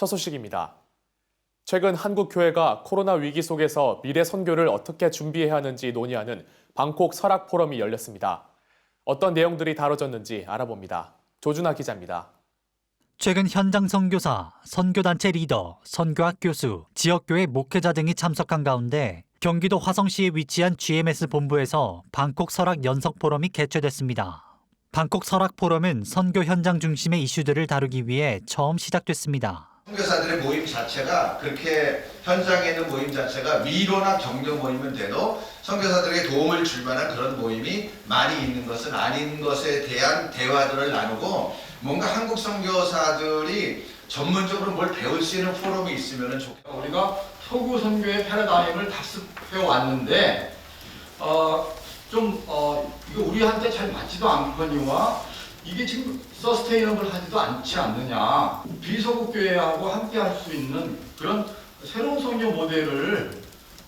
첫 소식입니다. 최근 한국 교회가 코로나 위기 속에서 미래 선교를 어떻게 준비해야 하는지 논의하는 방콕 설악 포럼이 열렸습니다. 어떤 내용들이 다뤄졌는지 알아봅니다. 조준하 기자입니다. 최근 현장 선교사, 선교단체 리더, 선교학 교수, 지역교회 목회자 등이 참석한 가운데 경기도 화성시에 위치한 GMS 본부에서 방콕 설악 연석 포럼이 개최됐습니다. 방콕 설악 포럼은 선교 현장 중심의 이슈들을 다루기 위해 처음 시작됐습니다. 선교사들의 모임 자체가 그렇게 현장에 있는 모임 자체가 위로나 격려 모임은 돼도 선교사들에게 도움을 줄 만한 그런 모임이 많이 있는 것은 아닌 것에 대한 대화들을 나누고 뭔가 한국 선교사들이 전문적으로 뭘 배울 수 있는 포럼이 있으면 좋겠다. 우리가 서구 선교의 패러다임을 답습해 왔는데 이거 우리한테 잘 맞지도 않거니와 이게 지금 서스테이너블 하지도 않지 않느냐. 비서구 교회하고 함께 할 수 있는 그런 새로운 선교 모델을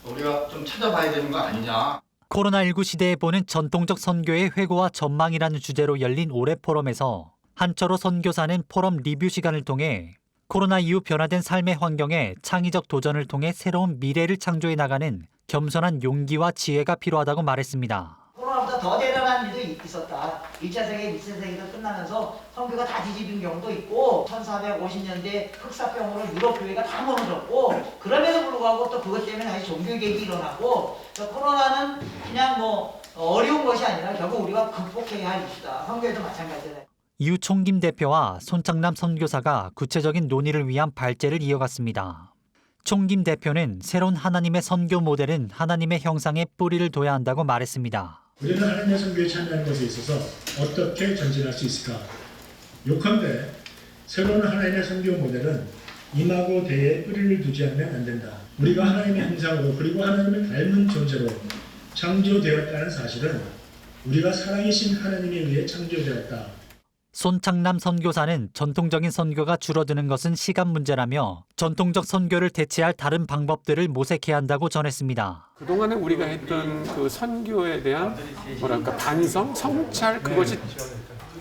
우리가 좀 찾아봐야 되는 거 아니냐. 코로나19 시대에 보는 전통적 선교의 회고와 전망이라는 주제로 열린 올해 포럼에서 한철호 선교사는 포럼 리뷰 시간을 통해 코로나 이후 변화된 삶의 환경에 창의적 도전을 통해 새로운 미래를 창조해 나가는 겸손한 용기와 지혜가 필요하다고 말했습니다. 코로나보다 더 대단한 일도 있었다. 1차 세계, 2차 세계가 끝나면서 선교가 다 뒤집힌 경우도 있고 1450년대 흑사병으로 유럽 교회가 다 무너졌고 그럼에도 불구하고 또 그것 때문에 다시 종교개혁이 일어나고 코로나는 그냥 어려운 것이 아니라 결국 우리가 극복해야 할 이슈다. 선교에도 마찬가지다. 이후 총김 대표와 손창남 선교사가 구체적인 논의를 위한 발제를 이어갔습니다. 총김 대표는 새로운 하나님의 선교 모델은 하나님의 형상에 뿌리를 둬야 한다고 말했습니다. 우리는 하나님의 선교에 참여하는 것에 있어서 어떻게 전진할 수 있을까? 요컨대 새로운 하나님의 선교 모델은 임하고 대에 뿌리를 두지 않으면 안 된다. 우리가 하나님의 형상으로 그리고 하나님을 닮은 존재로 창조되었다는 사실은 우리가 살아계신 하나님에 의해 창조되었다. 손창남 선교사는 전통적인 선교가 줄어드는 것은 시간 문제라며 전통적 선교를 대체할 다른 방법들을 모색해야 한다고 전했습니다. 그동안에 우리가 했던 그 선교에 대한 반성, 성찰 그것이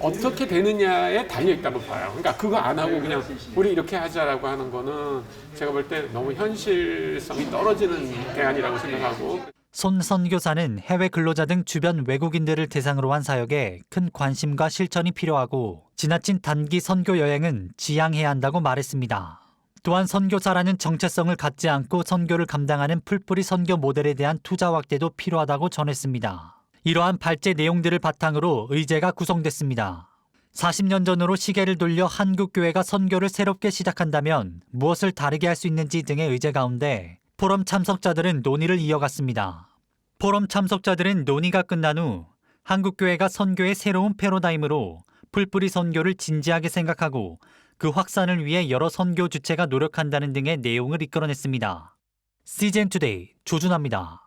어떻게 되느냐에 달려있다고 봐요. 그러니까 그거 안 하고 그냥 우리 이렇게 하자라고 하는 거는 제가 볼 때 너무 현실성이 떨어지는 대안이라고 생각하고. 손 선교사는 해외 근로자 등 주변 외국인들을 대상으로 한 사역에 큰 관심과 실천이 필요하고 지나친 단기 선교 여행은 지양해야 한다고 말했습니다. 또한 선교사라는 정체성을 갖지 않고 선교를 감당하는 풀뿌리 선교 모델에 대한 투자 확대도 필요하다고 전했습니다. 이러한 발제 내용들을 바탕으로 의제가 구성됐습니다. 40년 전으로 시계를 돌려 한국 교회가 선교를 새롭게 시작한다면 무엇을 다르게 할 수 있는지 등의 의제 가운데 포럼 참석자들은 논의를 이어갔습니다. 포럼 참석자들은 논의가 끝난 후 한국교회가 선교의 새로운 패러다임으로 풀뿌리 선교를 진지하게 생각하고 그 확산을 위해 여러 선교 주체가 노력한다는 등의 내용을 이끌어냈습니다. CGN 투데이 조준하입니다.